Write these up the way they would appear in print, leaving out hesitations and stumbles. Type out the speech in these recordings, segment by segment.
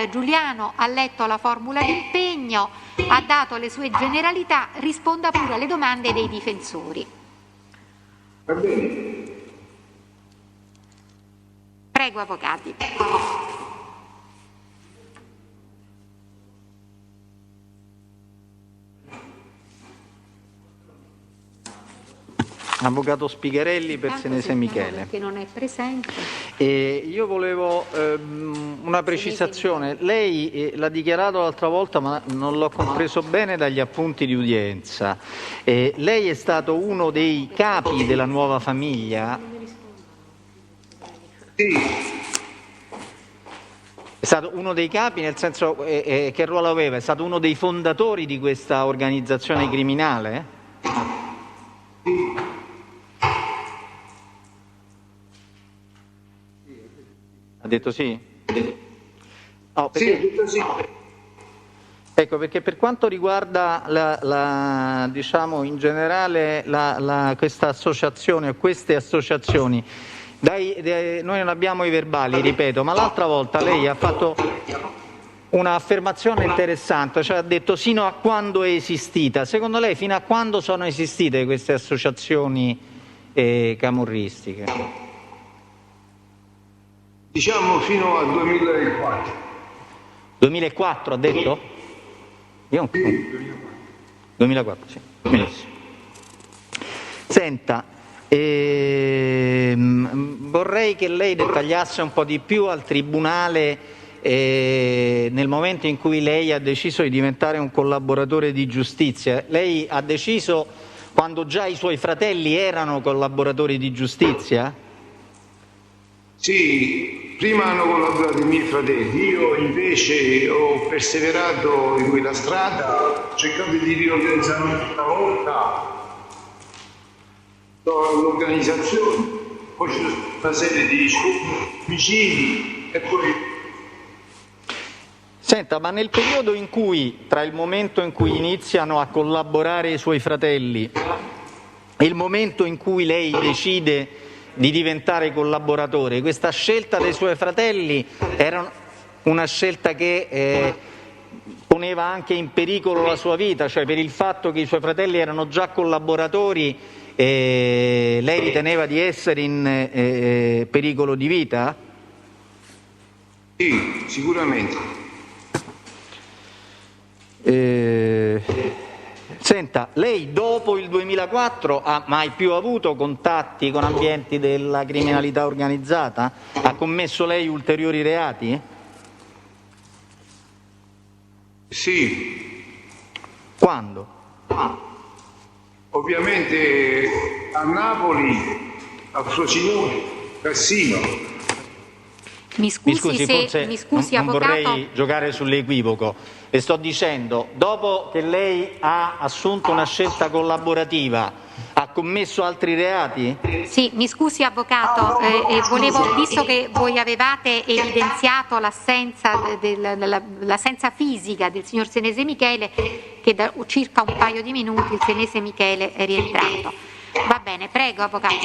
Giuliano ha letto la formula d'impegno, ha dato le sue generalità, risponda pure alle domande dei difensori. Va bene. Prego, avvocati. Avvocato Spigherelli per Senese Michele. Che non è presente. Io volevo una precisazione. Lei l'ha dichiarato l'altra volta, ma non l'ho compreso bene dagli appunti di udienza. Lei è stato uno dei capi della nuova famiglia? Sì. È stato uno dei capi, nel senso che ruolo aveva? È stato uno dei fondatori di questa organizzazione criminale? Sì. Ha detto sì? Oh, perché... Sì, ho detto sì. Ecco, perché per quanto riguarda diciamo in generale questa associazione o queste associazioni, noi non abbiamo i verbali, ripeto, ma l'altra volta lei ha fatto un'affermazione interessante, cioè ha detto sino a quando è esistita. Secondo lei fino a quando sono esistite queste associazioni camorristiche? Diciamo fino al 2004. 2004 ha detto? Io 2004, sì. Benissimo. Senta, vorrei che lei dettagliasse un po' di più al Tribunale nel momento in cui lei ha deciso di diventare un collaboratore di giustizia. Lei ha deciso quando già i suoi fratelli erano collaboratori di giustizia? Sì, prima hanno collaborato i miei fratelli, io invece ho perseverato in quella strada, ho cercato di riorganizzare una volta l'organizzazione, poi c'è una serie di omicidi e poi... Senta, ma nel periodo in cui, tra il momento in cui iniziano a collaborare i suoi fratelli e il momento in cui lei decide di diventare collaboratore, questa scelta dei suoi fratelli era una scelta che poneva anche in pericolo la sua vita, cioè per il fatto che i suoi fratelli erano già collaboratori, lei riteneva di essere in pericolo di vita? Sì, sicuramente. Senta, lei dopo il 2004 ha mai più avuto contatti con ambienti della criminalità organizzata? Ha commesso lei ulteriori reati? Sì. Quando? Ovviamente a Napoli, a Frosinone, Cassino. Mi scusi, forse non avvocato. vorrei giocare sull'equivoco. Le sto dicendo, dopo che lei ha assunto una scelta collaborativa, ha commesso altri reati? Sì, mi scusi avvocato, visto che voi avevate evidenziato l'assenza fisica del signor Senese Michele, che da circa un paio di minuti il Senese Michele è rientrato. Va bene, prego avvocato.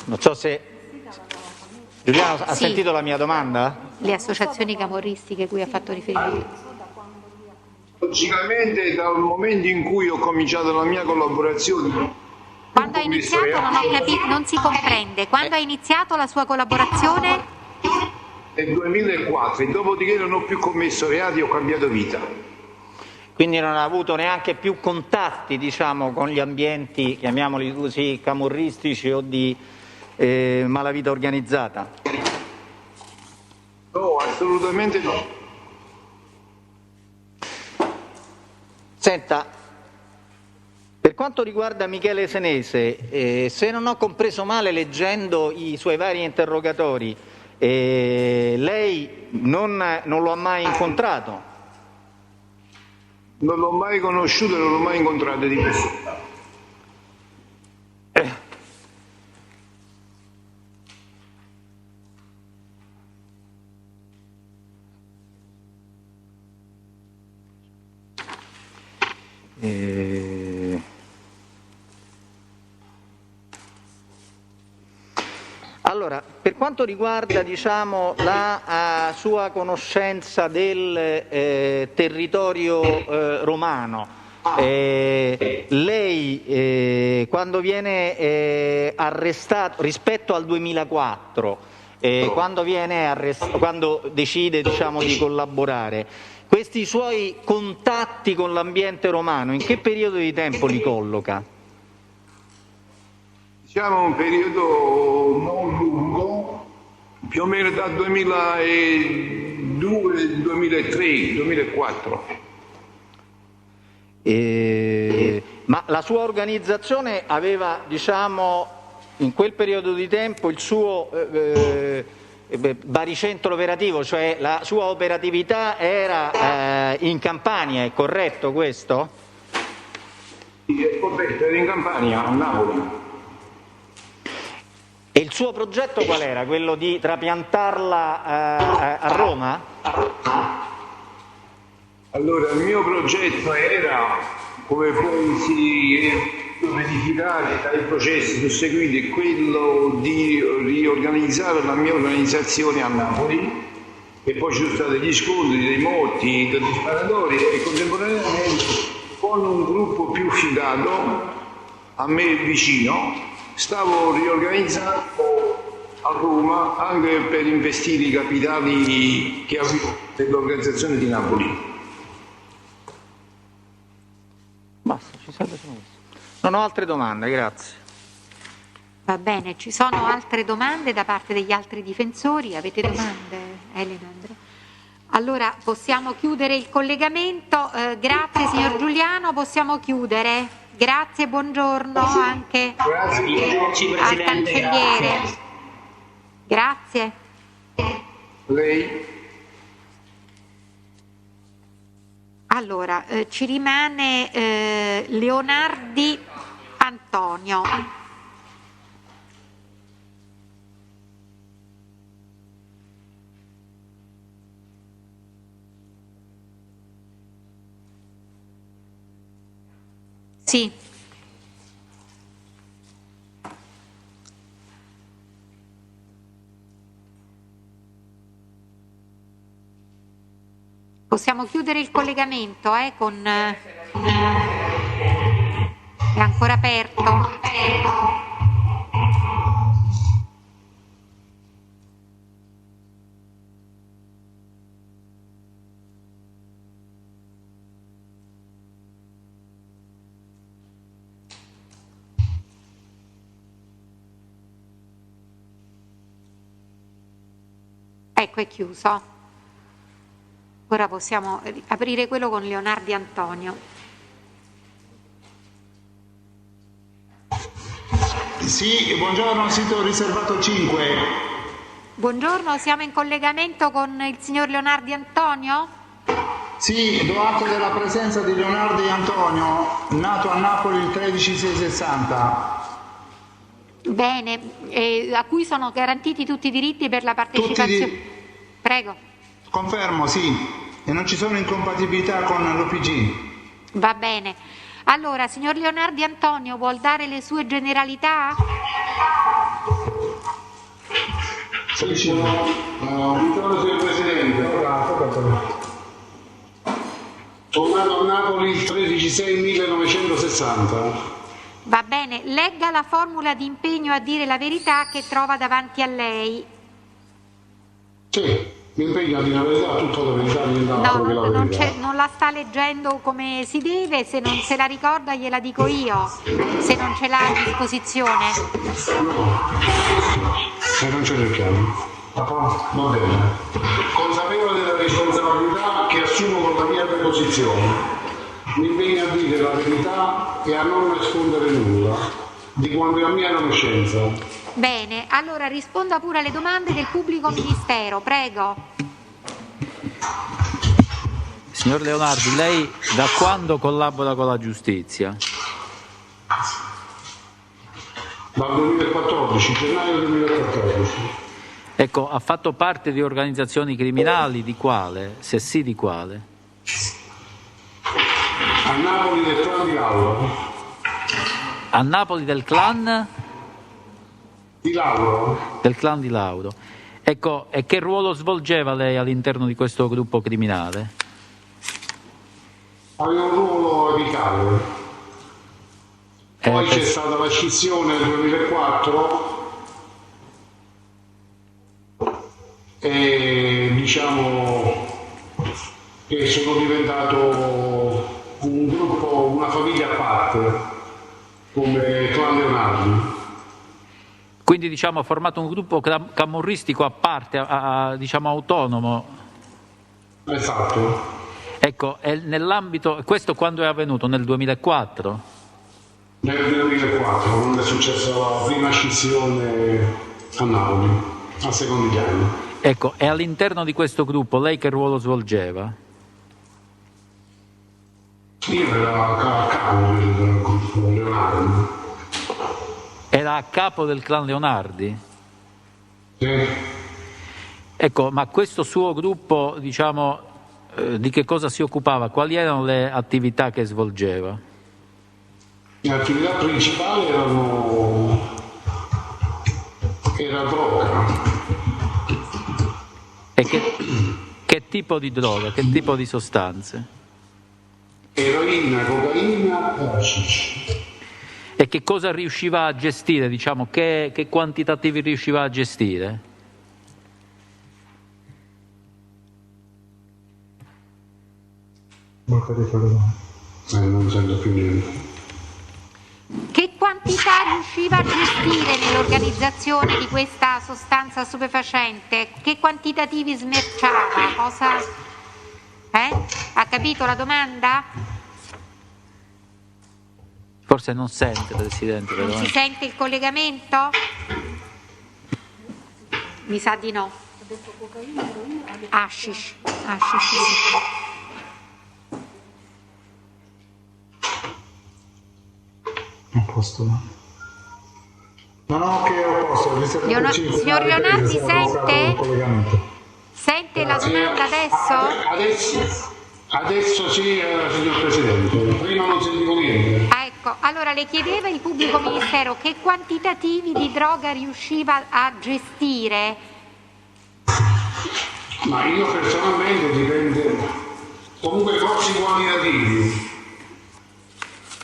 Non so se... Giuliano, ha Sì. sentito la mia domanda? Le associazioni camorristiche cui ha fatto riferimento. Logicamente dal momento in cui ho cominciato la mia collaborazione... Quando ha iniziato non ho capito, non si comprende. Quando ha iniziato la sua collaborazione? Nel 2004, e dopodiché non ho più commesso reati, ho cambiato vita. Quindi non ha avuto neanche più contatti, diciamo, con gli ambienti, chiamiamoli così, camorristici o di malavita organizzata? No, assolutamente no. Senta, per quanto riguarda Michele Senese, se non ho compreso male leggendo i suoi vari interrogatori, lei non lo ha mai incontrato? Non l'ho mai conosciuto e non l'ho mai incontrato di persona. Allora, per per quanto riguarda, diciamo, la sua conoscenza del territorio romano, lei quando viene arrestato rispetto al 2004, quando decide, diciamo, di collaborare, questi suoi contatti con l'ambiente romano in che periodo di tempo li colloca? Diciamo un periodo non lungo, più o meno dal 2002, 2003, 2004. Ma la sua organizzazione aveva, diciamo, in quel periodo di tempo il suo baricentro operativo, cioè la sua operatività era in Campania, è corretto questo? Sì, è corretto, era in Campania, a Napoli. E il suo progetto qual era? Quello di trapiantarla a Roma? Allora, il mio progetto era, come poi si può verificare dai processi susseguiti, quello di riorganizzare la mia organizzazione a Napoli, e poi ci sono stati gli scontri dei morti, degli sparatori, e contemporaneamente con un gruppo più fidato a me vicino stavo riorganizzando a Roma anche per investire i capitali che avevo dell'organizzazione di Napoli. Basta, ci serve solo questo. Non ho altre domande, grazie. Va bene, ci sono altre domande da parte degli altri difensori? Avete domande, Elena, Andrea? Allora possiamo chiudere il collegamento. Grazie signor Giuliano, possiamo chiudere. Grazie, buongiorno anche al cancelliere. Grazie. Lei? Allora, ci rimane Leonardi Antonio. Sì. Possiamo chiudere il collegamento, con... è ancora aperto. Ecco, è chiuso. Ora possiamo aprire quello con Leonardi Antonio. Sì, buongiorno, sito riservato 5. Buongiorno, siamo in collegamento con il signor Leonardi Antonio? Sì, do atto della presenza di Leonardi Antonio, nato a Napoli il 13/6/60. Bene, a cui sono garantiti tutti i diritti per la partecipazione. Prego. Confermo, sì, e non ci sono incompatibilità con l'OPG. Va bene. Allora, signor Leonardi Antonio, vuol dare le sue generalità? Sì, buongiorno signor Presidente. Sono nato a Napoli il 13/6/1960. Va bene, legga la formula di impegno a dire la verità che trova davanti a lei. Sì, mi impegno a dire la verità, tutta la verità, Non la sta leggendo come si deve, se non se la ricorda gliela dico io, se non ce l'ha a disposizione. Se non ce l'abbiamo. Va bene. Consapevole della responsabilità che assumo con la mia preposizione, mi impegno a dire la verità e a non nascondere nulla di quanto è a mia conoscenza. Bene, allora risponda pure alle domande del pubblico ministero, prego. Signor Leonardi, lei da quando collabora con la giustizia? Dal 2014, gennaio 2014. Ecco, ha fatto parte di organizzazioni criminali, di quale? Se sì, di quale? A Napoli del clan di Laura. A Napoli del clan? Di Lauro? Del clan di Lauro. Ecco, e che ruolo svolgeva lei all'interno di questo gruppo criminale? Aveva un ruolo apicale. Poi c'è stata la scissione nel 2004 e diciamo che sono diventato un gruppo, una famiglia a parte, come Clan Leonardi. Quindi diciamo ha formato un gruppo camorristico a parte, diciamo autonomo. Esatto. Ecco, e nell'ambito, questo quando è avvenuto? Nel 2004? Nel 2004, quando è successa la prima scissione a Napoli, a Secondigliano. Ecco, e all'interno di questo gruppo lei che ruolo svolgeva? Io ero a capo del gruppo Leonardi. Era a capo del clan Leonardi? Sì. Ecco, ma questo suo gruppo, diciamo, di che cosa si occupava? Quali erano le attività che svolgeva? Le attività principali era droga. E che tipo di droga, che tipo di sostanze? Eroina, cocaina e hashish. E che cosa riusciva a gestire, diciamo, che quantitativi riusciva a gestire? Non sento più niente. Che quantità riusciva a gestire nell'organizzazione di questa sostanza stupefacente? Che quantitativi smerciava? Cosa? Ha capito la domanda? Forse non sente, Presidente. Non si sente il collegamento? Mi sa di no. Hashish. Non posto. No, che ho posto. Signor Leonardi, sente? Sente la domanda adesso? Adesso sì, signor Presidente. Prima non sentivo niente. Ecco, allora le chiedeva il pubblico ministero che quantitativi di droga riusciva a gestire? Ma io personalmente dipende, comunque grossi quantitativi,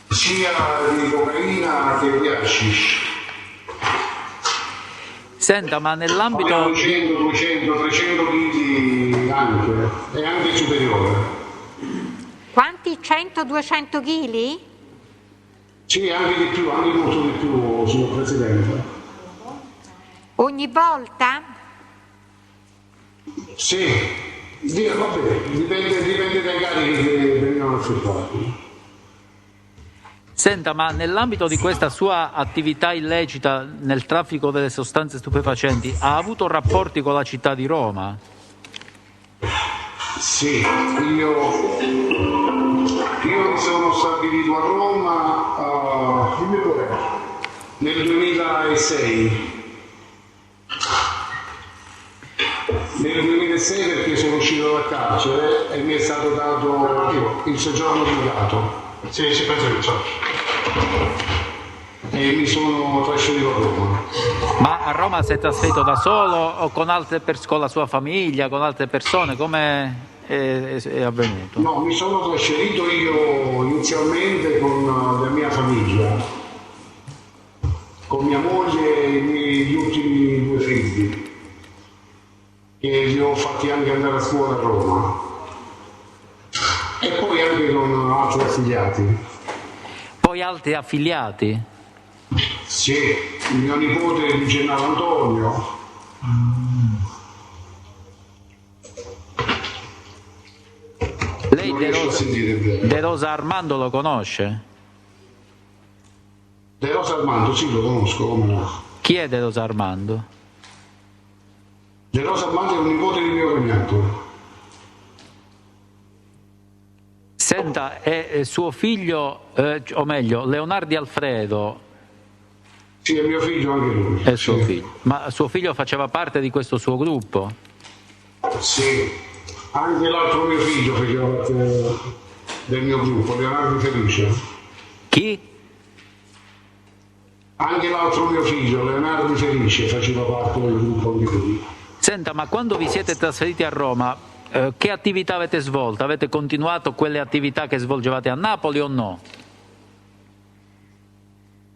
sia di cocaina che di hashish. Senta, ma nell'ambito... Abbiamo 100, 200, 300 kg anche, e anche superiore. Quanti? 100-200 kg? Sì, anche di più, anche molto di più, signor Presidente. Ogni volta? Sì, vabbè, dipende dai carichi che vengono effettuati. Senta, ma nell'ambito di questa sua attività illecita nel traffico delle sostanze stupefacenti ha avuto rapporti con la città di Roma? Sì, io mi sono stabilito a Roma nel 2006. Nel 2006 perché sono uscito dal carcere e mi è stato dato il soggiorno obbligato. Sì, ci penso che so. E mi sono trasferito a Roma. Ma a Roma si è trasferito da solo o con la sua famiglia, con altre persone? Come è avvenuto? No, mi sono trasferito io inizialmente con la mia famiglia, con mia moglie e gli ultimi 2 figli, che li ho fatti anche andare a scuola a Roma, e poi anche con altri affiliati. Poi altri affiliati? Sì, mio nipote di Gennaro Antonio. Lei De Rosa Armando lo conosce? De Rosa Armando, sì, lo conosco, come no. Chi è De Rosa Armando? De Rosa Armando è un nipote di mio cognato. Senta, è suo figlio, o meglio, Leonardi Alfredo. Sì, è mio figlio anche lui. È suo sì. figlio. Ma suo figlio faceva parte di questo suo gruppo? Sì, anche l'altro mio figlio faceva parte del mio gruppo, Leonardo Felice. Chi? Anche l'altro mio figlio, Leonardo Felice, faceva parte del gruppo di lui. Senta, ma quando vi siete trasferiti a Roma, che attività avete svolto? Avete continuato quelle attività che svolgevate a Napoli o no?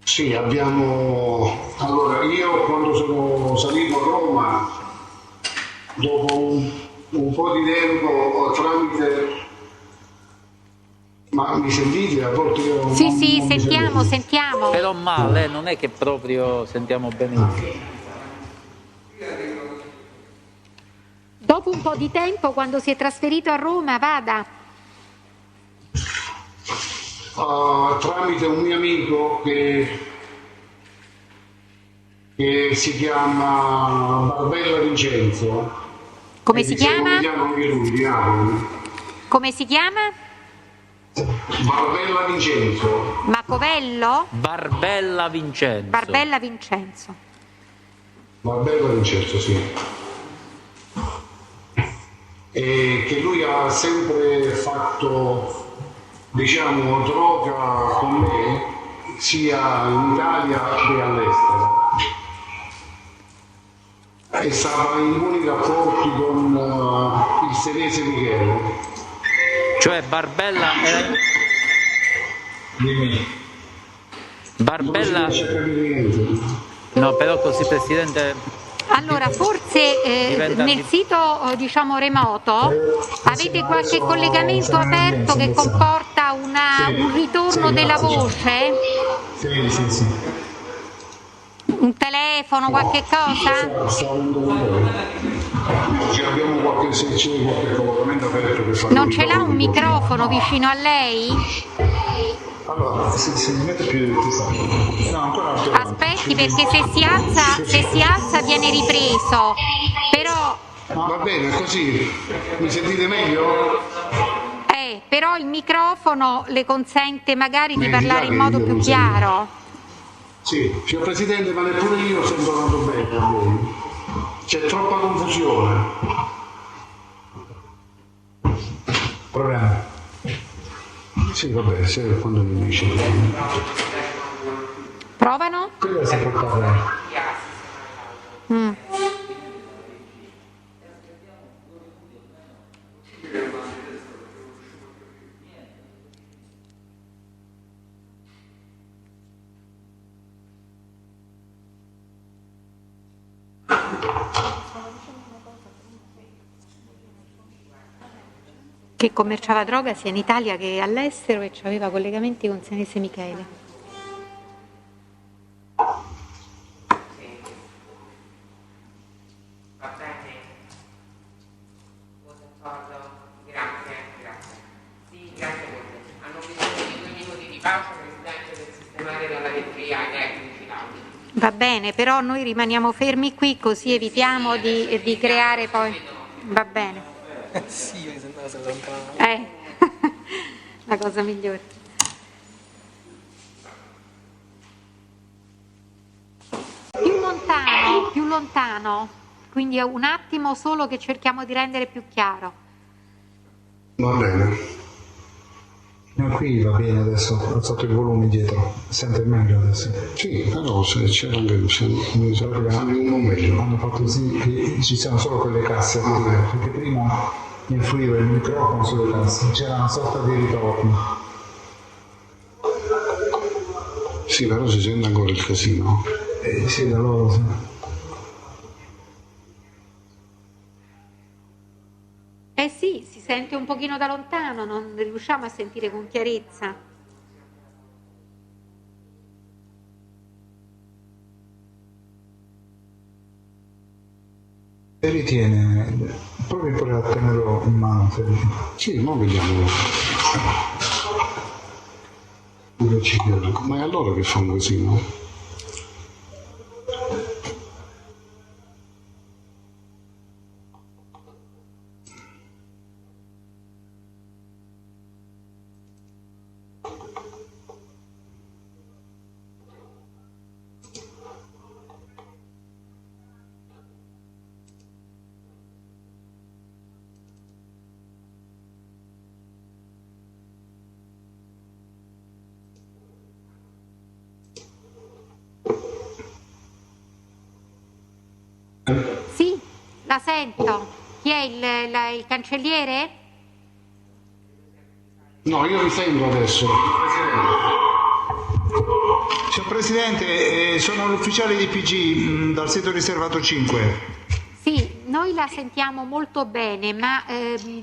Sì, abbiamo... Allora, io quando sono salito a Roma, dopo un po' di tempo, tramite... Ma mi sentite? A volte io Sì, non sì, mi sentiamo, sento. sentiamo. Però male, non è che proprio sentiamo benissimo. Dopo un po' di tempo, quando si è trasferito a Roma, vada. Tramite un mio amico che si chiama Barbella Vincenzo. Come si chiama? Anche lui, di Napoli. Come si chiama? Barbella Vincenzo. Macovello? Barbella Vincenzo. Barbella Vincenzo. Barbella Vincenzo, sì. E che lui ha sempre fatto, diciamo, droga con me, sia in Italia che all'estero. E stava in buoni rapporti con il senese Michele. Cioè Barbella è... Dimmi. Barbella... Non si riesce a capire niente. No, però così Presidente... Allora, forse nel sito diciamo remoto avete qualche collegamento aperto che comporta un ritorno della voce? Sì. Un telefono, qualche cosa? Sta avendo con voi. Ci abbiamo qualche sezione, qualche collegamento aperto per fare Non ce l'ha un microfono vicino a lei? Allora, se mi mette più no, ancora non Aspetti, perché se si alza viene ripreso. Però va bene, così mi sentite meglio? però il microfono le consente magari di Mi parlare in modo io più non chiaro. Sì, signor Presidente, ma neppure io sto parlando bene a voi. C'è troppa confusione. Proviamo. Sì, vabbè, se quando mi dice. Provano? Quello si può parlare. Che commerciava droga sia in Italia che all'estero e aveva collegamenti con senese Michele. Va bene? D'accordo? Grazie. Sì, grazie molte. Hanno bisogno di 2 minuti di pausa, Presidente, per sistemare la batteria ai tecnici l'audio. Va bene, però noi rimaniamo fermi qui così evitiamo di creare poi... Va bene. Sì, mi sembrava se lontano. La cosa migliore. Più lontano, quindi è un attimo solo che cerchiamo di rendere più chiaro. Va bene. Qui va bene adesso, ho alzato il volume dietro, sente meglio adesso. Sì, però se c'era anche un meglio. Hanno fatto così che ci siano solo quelle casse attive, perché prima influiva il microfono sulle casse, c'era una sorta di ritorno. Sì, però si sente ancora il casino. Sì, da loro sì. Sì, si sente un pochino da lontano, non riusciamo a sentire con chiarezza. E ritiene, provi pure a tenerlo in mano. Sì, ma vediamo. Ma è allora che fanno così, no? La sento. Chi è il cancelliere? No, io risento adesso. Signor Presidente, sono l'ufficiale di PG dal sito riservato 5. Sì, noi la sentiamo molto bene, ma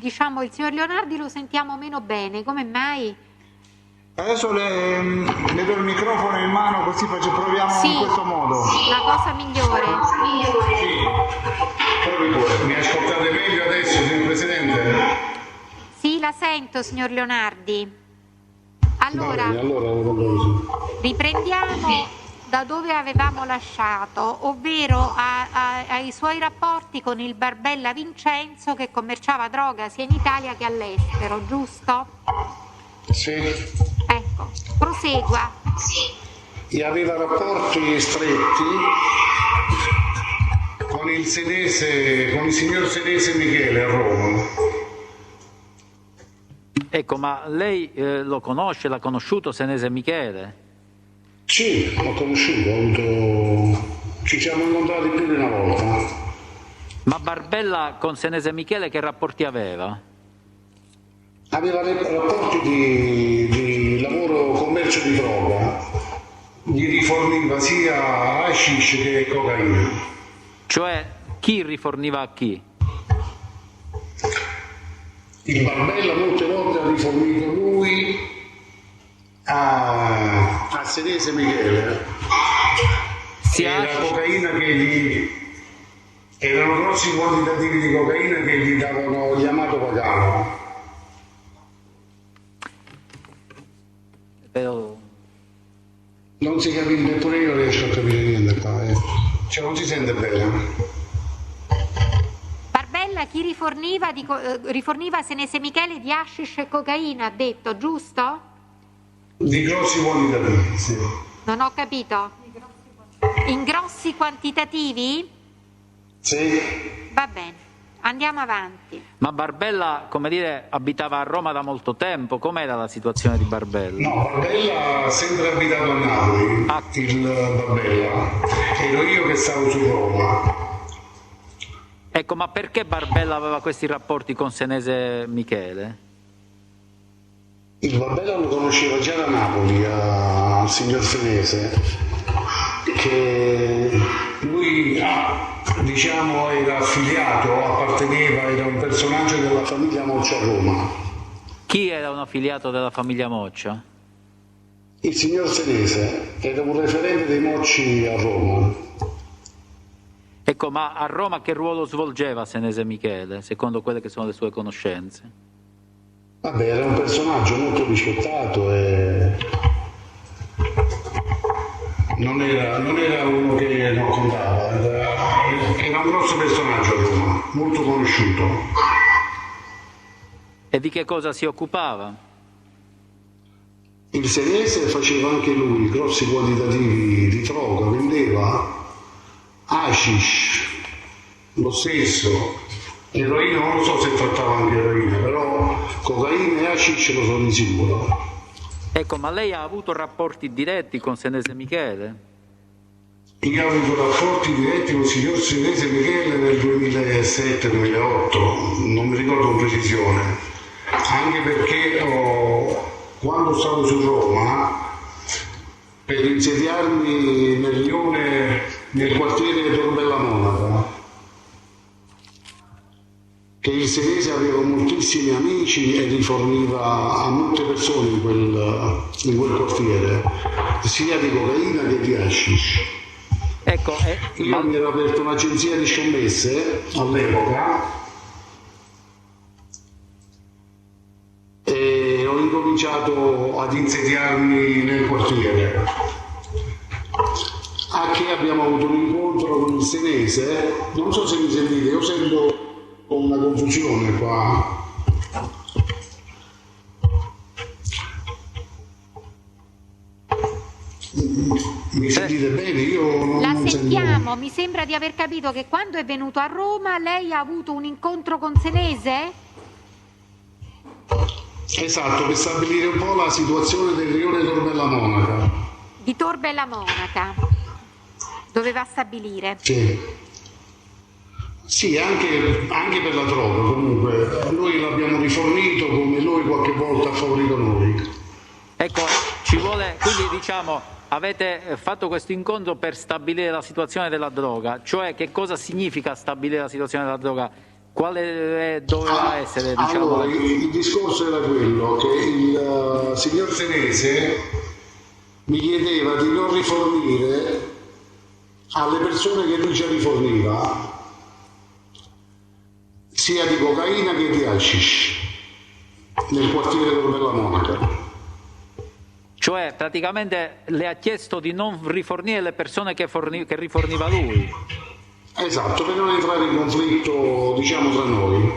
diciamo il signor Leonardi lo sentiamo meno bene. Come mai? Adesso le do il microfono in mano così proviamo in questo modo. La cosa migliore. Mi ascoltate meglio adesso, signor Presidente? Sì, la sento, signor Leonardi. Allora, riprendiamo da dove avevamo lasciato, ovvero ai suoi rapporti con il Barbella Vincenzo che commerciava droga sia in Italia che all'estero, giusto? Sì. Ecco, prosegua. E aveva rapporti stretti con il signor Senese Michele a Roma. Ecco, ma lei lo conosce, l'ha conosciuto Senese Michele? Sì, l'ho conosciuto, ci siamo incontrati più di una volta. Ma Barbella con Senese Michele che rapporti aveva? Aveva rapporti di lavoro, commercio di droga, gli riforniva sia hashish che cocaina. Cioè, chi riforniva a chi? Il Barbella molte volte ha rifornito lui a Senese Michele. La cocaina erano grossi quantitativi di cocaina che gli davano gli Amato Pagano. Però... Non si capisce, neppure io riesco a capire niente qua, Cioè non si sente bene. Barbella chi riforniva? Riforniva Senese Michele di hashish e cocaina, ha detto, giusto? Di grossi quantitativi, sì. Non ho capito. In grossi quantitativi? Sì. Va bene, andiamo avanti. Ma Barbella, come dire, abitava a Roma da molto tempo, com'era la situazione di Barbella? No, Barbella ha sempre abitato a Napoli, il Barbella. Ero io che stavo su Roma. Ecco, ma perché Barbella aveva questi rapporti con Senese Michele? Il Barbella lo conosceva già da Napoli, al signor Senese, che lui era affiliato, era un personaggio della famiglia Moccia a Roma. Chi era un affiliato della famiglia Moccia? Il signor Senese era un referente dei Mocci a Roma. Ecco, ma a Roma che ruolo svolgeva Senese Michele, secondo quelle che sono le sue conoscenze? Vabbè, era un personaggio molto rispettato e non era uno che non contava, era un grosso personaggio a Roma, molto conosciuto. E di che cosa si occupava? Il Senese faceva anche lui grossi quantitativi di droga, vendeva hashish, lo stesso, eroina, non lo so se trattava anche eroina, però cocaina e hashish lo sono di sicuro. Ecco, ma lei ha avuto rapporti diretti con Senese Michele? Io ho avuto rapporti diretti con il signor Senese Michele nel 2007-2008, non mi ricordo con precisione, anche perché quando stavo su Roma, per insediarmi nel Lione, nel quartiere di Torbella Monaca, che il Senese aveva moltissimi amici e riforniva a molte persone in quel quartiere, sia di cocaina che di hashish. Ecco, Io mi ero aperto un'agenzia di scommesse all'epoca e ho incominciato ad insediarmi nel quartiere. A che abbiamo avuto un incontro con il Senese, non so se mi sentite, io sento una confusione qua. Mi sentite bene? Io non sentiamo, sento. mi sembra di aver capito che quando è venuto a Roma lei ha avuto un incontro con Senese? Esatto, per stabilire un po' la situazione del rione Torbella Monaca. Di Torbella Monaca, doveva stabilire. Sì. Sì, anche per la droga, comunque noi l'abbiamo rifornito come lui qualche volta ha favorito noi. Ecco, ci vuole, quindi diciamo, avete fatto questo incontro per stabilire la situazione della droga, cioè che cosa significa stabilire la situazione della droga? Quale doveva essere, diciamo? Allora, il discorso era quello che il signor Senese mi chiedeva di non rifornire alle persone che lui già riforniva sia di cocaina che di hashish nel quartiere della Monaca. Cioè praticamente le ha chiesto di non rifornire le persone che riforniva lui. Esatto, per non entrare in conflitto, diciamo, tra noi.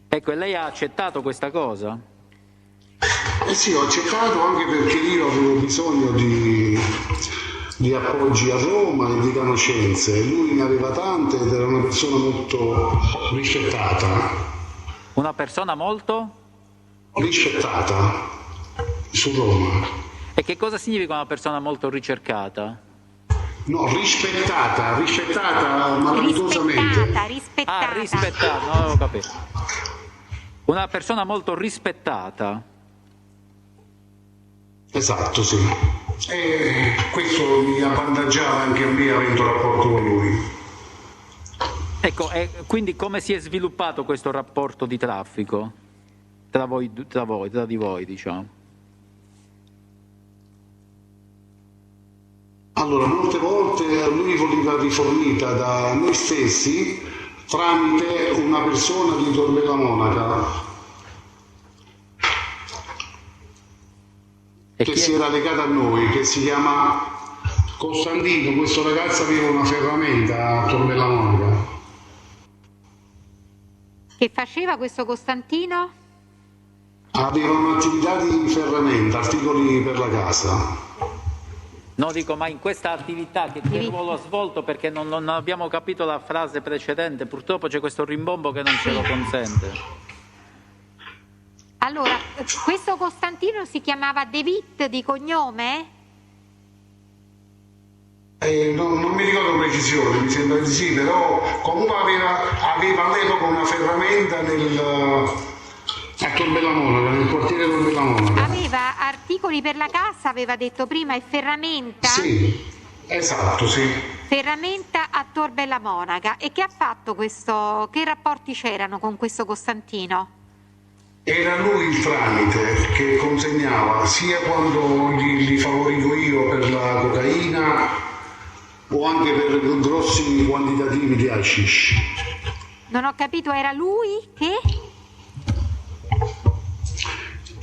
Ecco, e lei ha accettato questa cosa? Eh sì, ho accettato anche perché io avevo bisogno di appoggi a Roma e di conoscenze. Lui ne aveva tante ed era una persona molto rispettata. Una persona molto? Rispettata su Roma. E che cosa significa una persona molto ricercata? No, rispettata malavitosamente. Rispettata. Ah, rispettata, non avevo capito. Una persona molto rispettata. Esatto, sì. E questo mi avvantaggiava anche a me avendo rapporto con lui. Ecco, e quindi come si è sviluppato questo rapporto di traffico tra di voi, diciamo? Allora, molte volte lui veniva rifornita da noi stessi tramite una persona di Tor Bella Monaca che si era legata a noi, che si chiama Costantino. Questo ragazzo aveva una ferramenta a Tor Bella Monaca. Che faceva questo Costantino? Aveva un'attività di ferramenta, articoli per la casa. No, dico, ma in questa attività che ruolo ha svolto? Perché non abbiamo capito la frase precedente, purtroppo c'è questo rimbombo che non ce lo consente. Allora, questo Costantino si chiamava De Witt di cognome? Non mi ricordo precisione, mi sembra di sì, però comunque aveva all'epoca una ferramenta a Tor Bella Monaca, nel quartiere Tor Bella Monaca. Aveva articoli per la casa, aveva detto prima, e ferramenta? Sì, esatto, sì. Ferramenta a Tor Bella Monaca. E che ha fatto questo? Che rapporti c'erano con questo Costantino? Era lui il tramite che consegnava sia quando gli favorivo io per la cocaina o anche per grossi quantitativi di hashish. Non ho capito, era lui che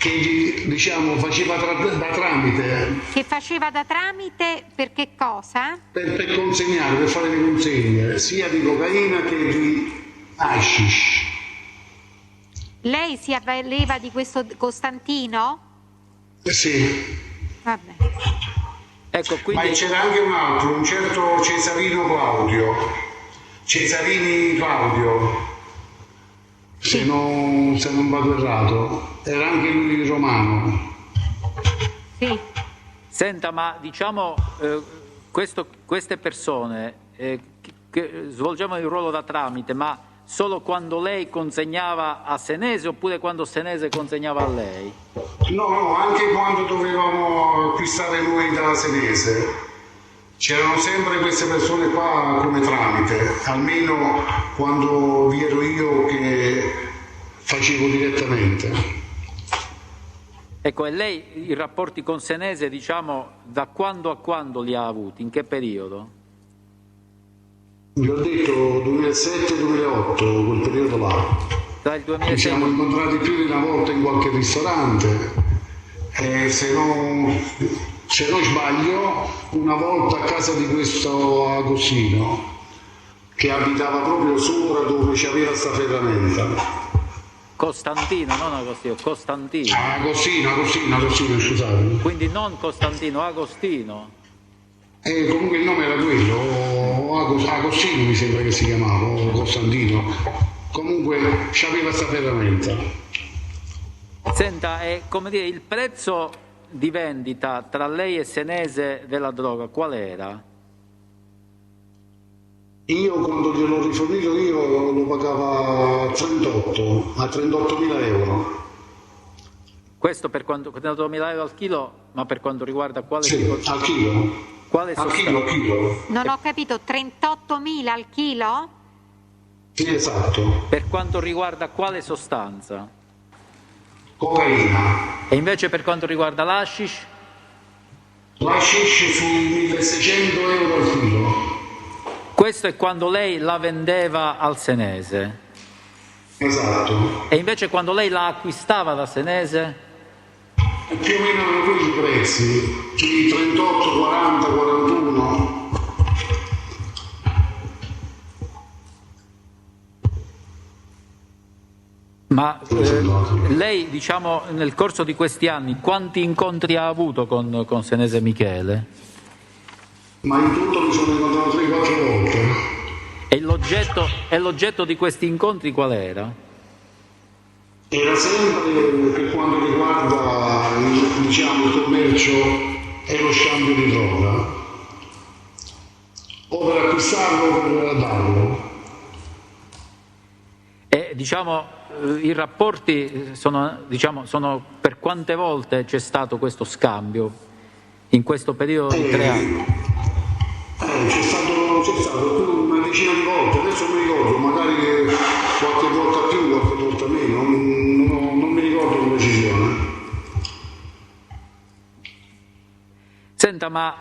gli, diciamo, faceva da tramite. Che faceva da tramite per che cosa? Per consegnare, per fare le consegne, sia di cocaina che di hashish. Lei si avvaleva di questo Costantino? Sì. Vabbè. Ecco, quindi... Ma c'era anche un altro, un certo Cesarini Claudio, se non vado errato, era anche lui romano. Sì. Senta, ma diciamo, queste persone che svolgevano il ruolo da tramite, ma solo quando lei consegnava a Senese oppure quando Senese consegnava a lei? No, anche quando dovevamo acquistare noi da Senese. C'erano sempre queste persone qua come tramite, almeno quando vi ero io che facevo direttamente. Ecco, e lei i rapporti con Senese, diciamo, da quando a quando li ha avuti? In che periodo? Vi ho detto 2007-2008, quel periodo là. Tra il 2006... Ci siamo incontrati più di una volta in qualche ristorante e se non sbaglio una volta a casa di questo Agostino che abitava proprio sopra dove c'aveva sta ferramenta. Costantino, non Agostino, Costantino. Agostino, scusate. Quindi non Costantino, Agostino. Comunque il nome era quello, Agostino mi sembra che si chiamava, o Costantino. Comunque c'aveva sta ferramenta. Senta, come dire, il prezzo di vendita tra lei e Senese della droga qual era? Io quando gliel'ho rifornito io lo pagava a 38.000 euro. Questo per quanto 38.000 euro al chilo, ma per quanto riguarda quale Sì, al chilo. quale Al sostanza? chilo. Non ho capito, 38.000 al chilo? Sì, esatto. Per quanto riguarda quale sostanza? Cocaina. E invece per quanto riguarda l'hashish? La scisce sui 1.600 euro al chilo. Questo è quando lei la vendeva al senese. Esatto. E invece quando lei la acquistava da senese? Più o meno erano quelli i prezzi, di 38, 40, 41. Ma lei, diciamo, nel corso di questi anni, quanti incontri ha avuto con senese Michele? Ma in tutto mi sono incontrato 3-4 volte. E l'oggetto di questi incontri qual era? Era sempre per quanto riguarda il commercio e lo scambio di droga, o per acquistarlo o per darlo. E diciamo i rapporti sono per quante volte c'è stato questo scambio in questo periodo di 3 anni? C'è stato più una decina di volte, adesso non mi ricordo, magari qualche volta più, qualche volta meno, non mi ricordo con precisione. Senta, ma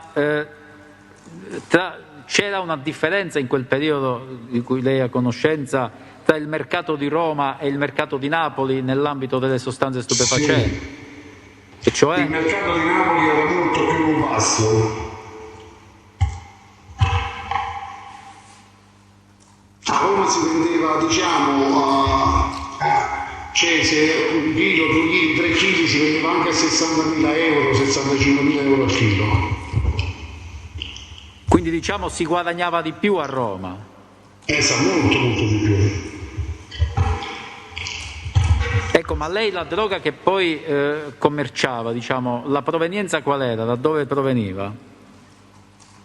c'era una differenza in quel periodo di cui lei ha conoscenza tra il mercato di Roma e il mercato di Napoli nell'ambito delle sostanze stupefacenti? Sì. E cioè? Il mercato di Napoli era molto più basso. A Roma si vendeva, Cese, 1 chilo, 2 chili, 3 chili, si vendeva anche a 60.000 euro, 65.000 euro al chilo. Quindi diciamo si guadagnava di più a Roma? Molto, molto di più. Ecco, ma lei la droga che poi commerciava, diciamo, la provenienza qual era? Da dove proveniva?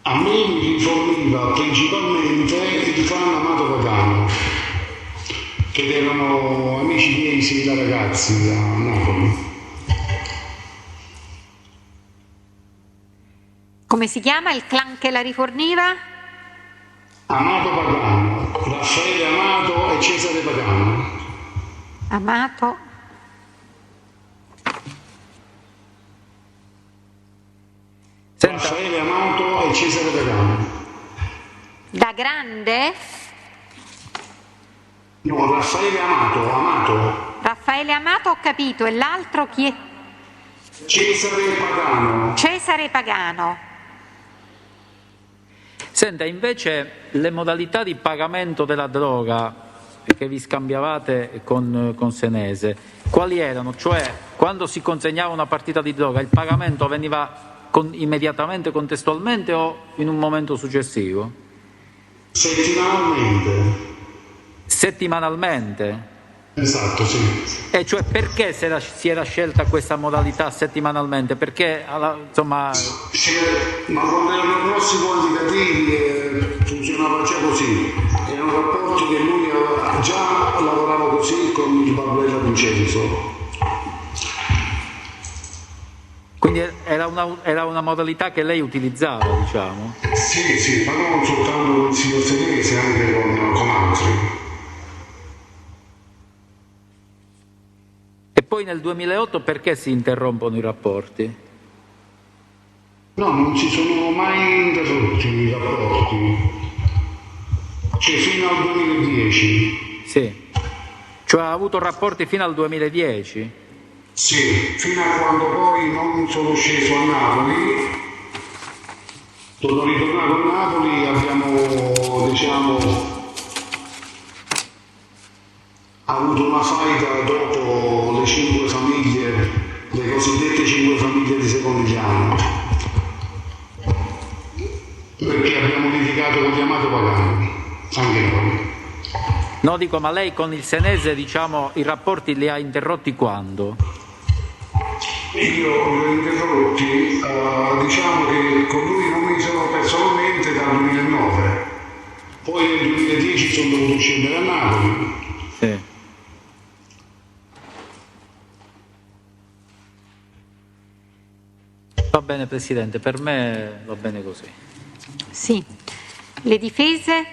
A me mi riforniva principalmente il clan Amato Pagano, che erano amici miei sin da ragazzi da Napoli. Come si chiama il clan che la riforniva? Amato Pagano, Raffaele Amato e Cesare Pagano. Amato. Raffaele Amato e Cesare Pagano. Da grande? No, Raffaele Amato. Raffaele Amato ho capito, e l'altro chi è? Cesare Pagano. Cesare Pagano. Senta, invece le modalità di pagamento della droga che vi scambiavate con Senese, quali erano? Cioè, quando si consegnava una partita di droga, il pagamento veniva immediatamente, contestualmente o in un momento successivo? Settimanalmente. Settimanalmente? Esatto, sì. E cioè perché si era scelta questa modalità settimanalmente? Perché, insomma... Ma quando erano grossi quantitativi funzionava già così. Erano rapporti che lui già lavorava così con il Barbarella Vincenzo. Quindi era una modalità che lei utilizzava, diciamo? Sì, ma non soltanto con il signor Senese, anche con altri. E poi nel 2008 perché si interrompono i rapporti? No, non si sono mai interrotti i rapporti. Cioè fino al 2010. Sì. Cioè ha avuto rapporti fino al 2010? Sì, fino a quando poi non sono sceso a Napoli. Sono ritornato a Napoli, abbiamo, avuto una faida dopo le 5 famiglie, le cosiddette 5 famiglie di Secondigliano, perché abbiamo litigato con gli Amato Pagano, anche noi. No, dico, ma lei con il Senese, diciamo, i rapporti li ha interrotti quando? Io li ho interrotti, diciamo che con lui non mi sono personalmente dal 2009, poi nel sono dovuto scendere a Napoli. Sì. Va bene Presidente, per me va bene così. Sì. Le difese?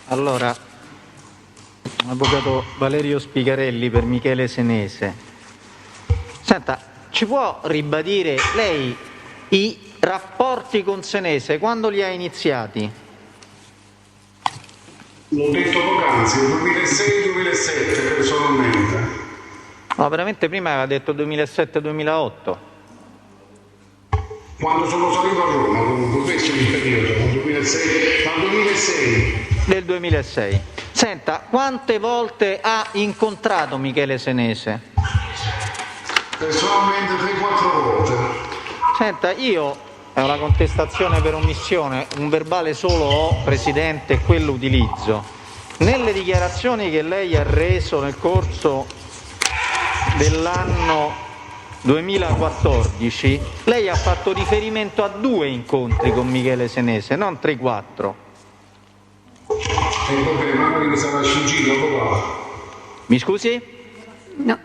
Allora, avvocato Valerio Spigarelli per Michele Senese. Senta, ci può ribadire lei i rapporti con Senese, quando li ha iniziati? L'ho detto poc'anzi, 2006-2007 personalmente. No, veramente prima aveva detto 2007-2008. Quando sono salito a Roma, comunque questo è il periodo, dal 2006. Del 2006. Senta, quante volte ha incontrato Michele Senese? Personalmente 3-4 volte. Senta, io è una contestazione per omissione, un verbale solo ho, Presidente, e quello utilizzo. Nelle dichiarazioni che lei ha reso nel corso dell'anno 2014, lei ha fatto riferimento a 2 incontri con Michele Senese, non 3-4. E vabbè, magari mi sarà sfuggito papà. Mi scusi? No.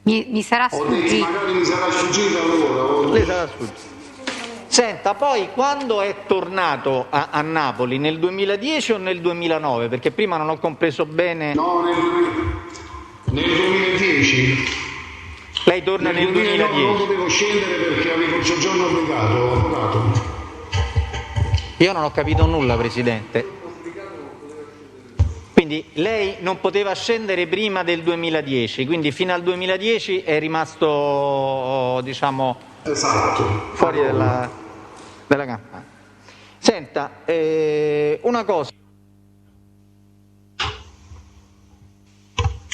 Mi sarà Ho detto sfuggito. magari mi sarà sfuggito allora. Le sarà sfuggito. Senta, poi quando è tornato a Napoli, nel 2010 o nel 2009? Perché prima non ho compreso bene. No, nel 2010. Lei torna nel 2010. Non potevo scendere perché avevo il soggiorno obbligato, avvocato. Io non ho capito nulla, Presidente. Quindi lei non poteva scendere prima del 2010, quindi fino al 2010 è rimasto, diciamo, Esatto. fuori dalla campagna. Senta, una cosa.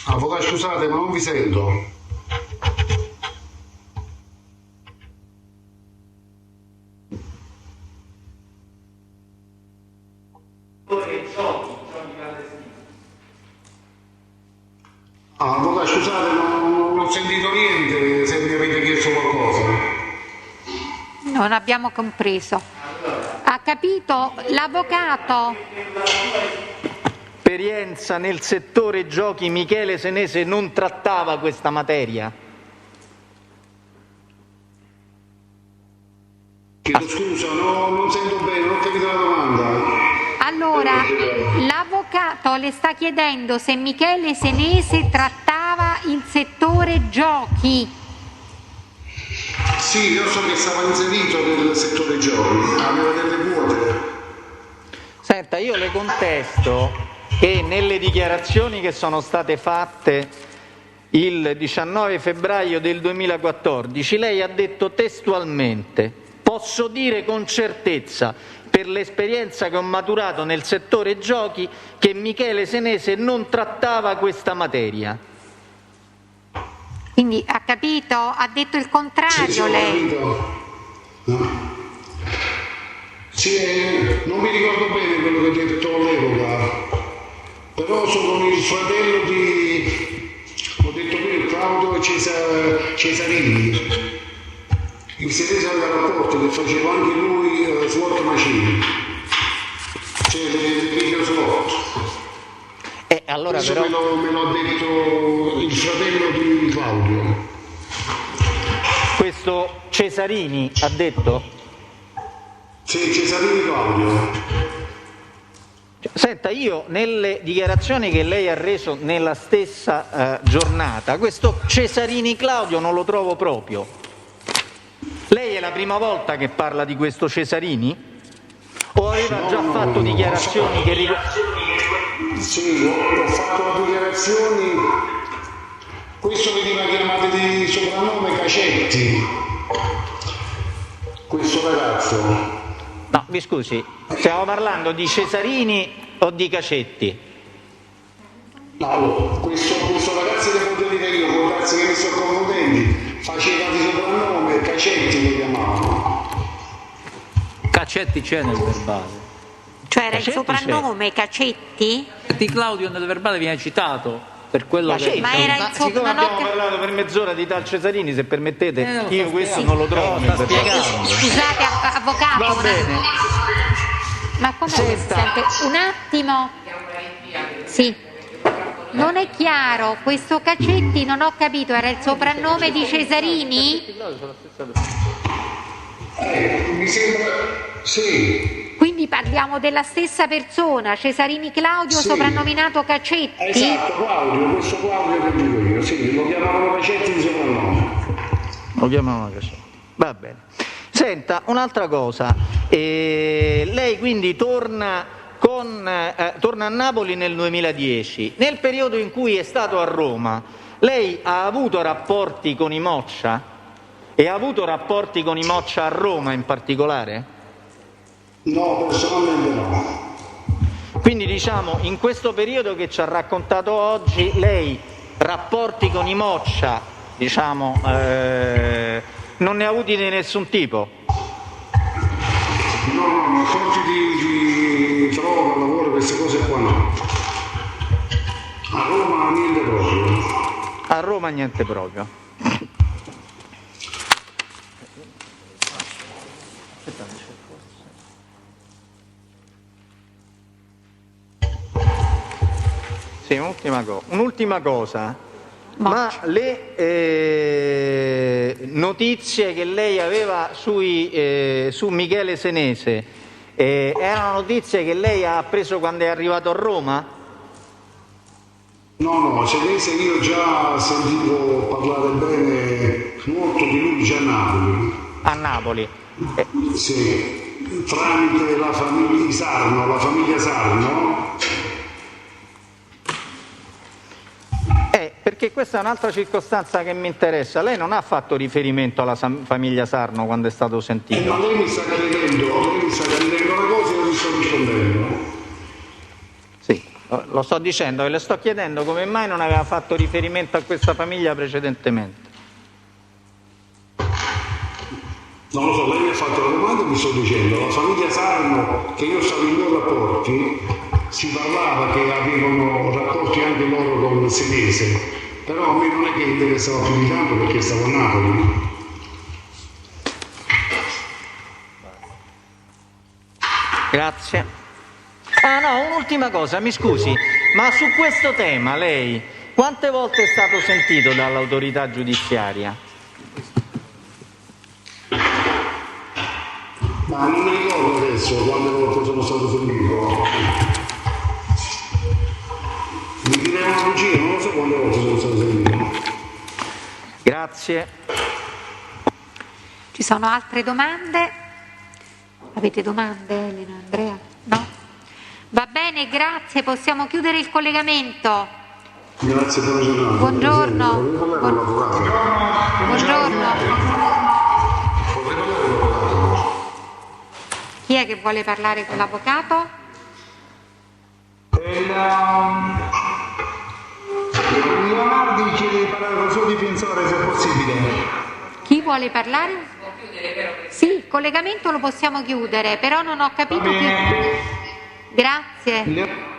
Avvocato, scusate, ma non vi sento. Avvocato, scusate, non ho sentito niente, se mi avete chiesto qualcosa. Non abbiamo compreso. Ha capito l'avvocato? Esperienza nel settore giochi, Michele Senese non trattava questa materia? Chiedo scusa, non sento bene, non ho capito la domanda. Allora, l'avvocato le sta chiedendo se Michele Senese trattava il settore giochi. Sì, io so che stava inserito nel settore giochi, aveva delle quote. Senta, io le contesto che nelle dichiarazioni che sono state fatte il 19 febbraio del 2014 lei ha detto testualmente: posso dire con certezza, per l'esperienza che ho maturato nel settore giochi, che Michele Senese non trattava questa materia. Quindi ha capito? Ha detto il contrario Sì, ho lei. capito. No. Sì, non mi ricordo bene quello che ha detto all'epoca, però sono il fratello di, ho detto prima, Claudio Cesarini, il segretario del rapporto che faceva anche lui slot machine, cioè le video slot. Allora Questo però... me lo ha detto il fratello di Claudio. Questo Cesarini ha detto? Sì, Cesarini Claudio. Senta, io nelle dichiarazioni che lei ha reso nella stessa giornata, questo Cesarini Claudio non lo trovo proprio. Lei è la prima volta che parla di questo Cesarini? O aveva già fatto dichiarazioni che riguardano... Sì, ho fatto dichiarazioni, questo veniva chiamato di soprannome Cacetti, questo ragazzo. No, mi scusi, stiamo parlando di Cesarini o di Cacetti? No, questo ragazzo devo dire io, può darsi che mi sto confondendo, faceva di soprannome Cacetti lo chiamavano. Cacetti c'è nel verbale. Cioè era il Cacetti soprannome Cacetti? Di Claudio nel verbale viene citato. per quello che... Ma era il suo... siccome non ho abbiamo cap- parlato per mezz'ora di tal Cesarini, se permettete, io questo Sì. non lo trovo nel sta spiegando. Scusate, avvocato, Va bene. ma com'è che si sente? Un attimo. Sì. Non è chiaro, questo Cacetti non ho capito, era il soprannome di Cesarini? Mi sembra, sì, Quindi parliamo della stessa persona, Cesarini Claudio, Sì. soprannominato Cacetti? Esatto, Claudio, questo Claudio che dico io, sì, lo chiamavano Cacetti di soprannome. Lo chiamavano Cacetti. Va bene. Senta, un'altra cosa. Lei quindi torna a Napoli nel 2010. Nel periodo in cui è stato a Roma, lei ha avuto rapporti con i Moccia? E ha avuto rapporti con i Moccia a Roma in particolare? No, personalmente no. Quindi diciamo, in questo periodo che ci ha raccontato oggi, lei rapporti con i Moccia, diciamo, non ne ha avuti di nessun tipo? No, forti di droga, lavoro, queste cose qua no. A Roma niente proprio. A Roma niente proprio. Sì, un'ultima cosa. Ma le notizie che lei aveva su Michele Senese erano notizie che lei ha appreso quando è arrivato a Roma? No, Senese io già sentivo parlare bene molto di lui già a Napoli. A Napoli. Sì, tramite la famiglia Sarno, Perché questa è un'altra circostanza che mi interessa. Lei non ha fatto riferimento alla famiglia Sarno quando è stato E sentito? ma lei mi sta chiedendo una cosa e io vi sto rispondendo. Sì, lo sto dicendo e le sto chiedendo come mai non aveva fatto riferimento a questa famiglia precedentemente. Non lo so, lei mi ha fatto la domanda e vi sto dicendo, la famiglia Sarno, che io stavo in due rapporti, si parlava che avevano rapporti anche loro con Senese, però a me non è che interessava più di tanto perché stavo a Napoli. Grazie. Ah no, un'ultima cosa, mi scusi, ma su questo tema lei quante volte è stato sentito dall'autorità giudiziaria? Ma non mi ricordo adesso quante volte sono stato sentito. Mi chiedevano un giro, non lo so quante volte sono stato sentito. Grazie. Ci sono altre domande? Avete domande, Elena, Andrea? No? Va bene, grazie, possiamo chiudere il collegamento. Grazie per la giornata. Buongiorno. Buongiorno. Buongiorno. Chi è che vuole parlare con l'avvocato? Leonardi chiede di parlare con il suo difensore se è possibile. Chi vuole parlare? Sì, il collegamento lo possiamo chiudere, però non ho capito chi. Grazie.